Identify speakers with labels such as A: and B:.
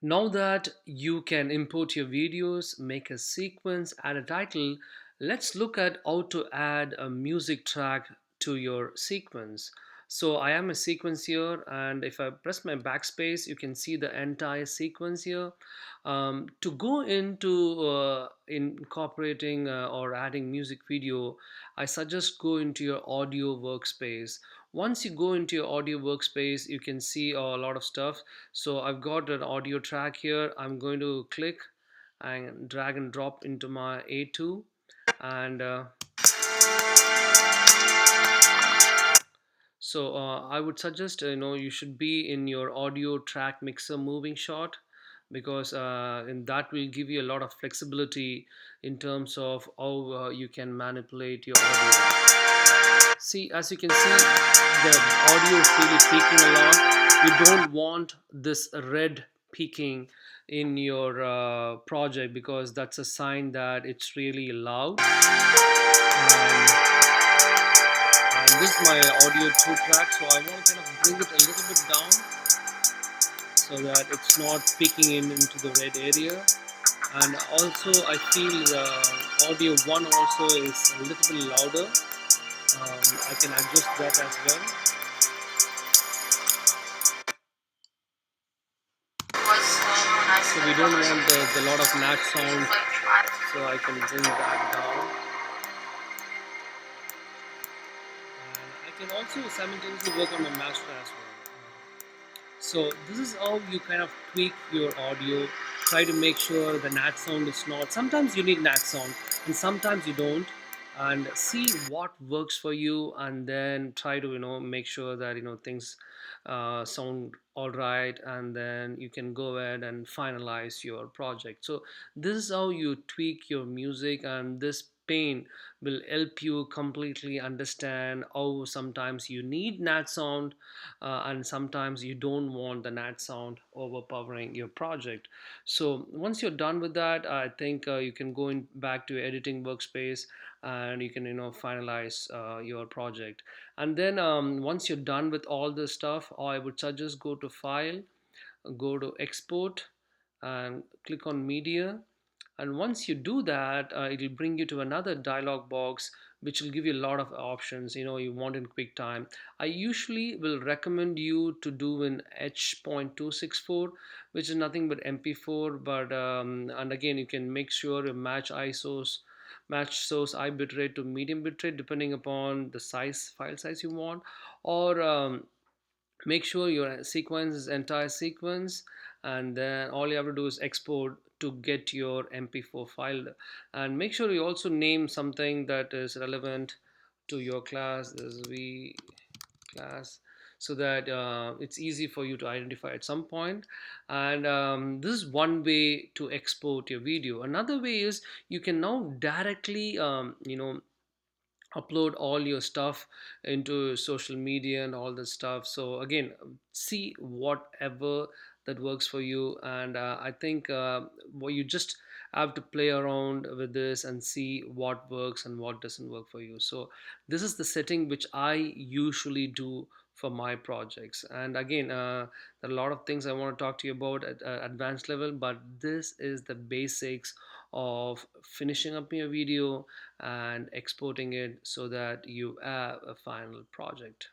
A: Now that you can import your videos, make a sequence, add a title, let's look at how to add a music track to your sequence. So I am a sequence here, and if I press my backspace, you can see the entire sequence here. To go into incorporating or adding music video, I suggest go into your audio workspace. Once you go into your audio workspace, you can see a lot of stuff. So I've got an audio track here. I'm going to click and drag and drop into my A2, and I would suggest you should be in your audio track mixer moving shot, because and that will give you a lot of flexibility in terms of how you can manipulate your audio. See, as you can see, the audio is really peaking a lot. You don't want this red peaking in your project, because that's a sign that it's really loud. And this is my audio 2 track, so I want to kind of bring it a little bit down so that it's not peeking in into the red area. And also, I feel audio 1 also is a little bit louder. I can adjust that as well. So we don't want the lot of match sound, so I can bring that down. And I can also simultaneously work on my master as well. So this is how you kind of tweak your audio. Try to make sure the nat sound is not. Sometimes you need nat sound, and sometimes you don't. And see what works for you, and then try to make sure that things sound all right, and then you can go ahead and finalize your project. So this is how you tweak your music, and this pain will help you completely understand how sometimes you need nat sound, and sometimes you don't want the nat sound overpowering your project. So once you're done with that, I think you can go in back to your editing workspace, and you can finalize your project. And then once you're done with all this stuff, I would suggest go to file, go to export, and click on media. And once you do that, it'll bring you to another dialog box, which will give you a lot of options you want in QuickTime. I usually will recommend you to do in H.264, which is nothing but MP4. But and again, you can make sure you match source I bitrate to medium bitrate, depending upon the file size you want. Or make sure your sequence is entire sequence, and then all you have to do is export to get your mp4 file. And make sure you also name something that is relevant to your class. This is v class, so that it's easy for you to identify at some point. And this is one way to export your video. Another way is you can now directly upload all your stuff into social media and all this stuff. So again, see whatever that works for you. And I think well, you just have to play around with this and see what works and what doesn't work for you. So this is the setting which I usually do for my projects. And again, there are a lot of things I want to talk to you about at advanced level, but this is the basics of finishing up your video and exporting it so that you have a final project.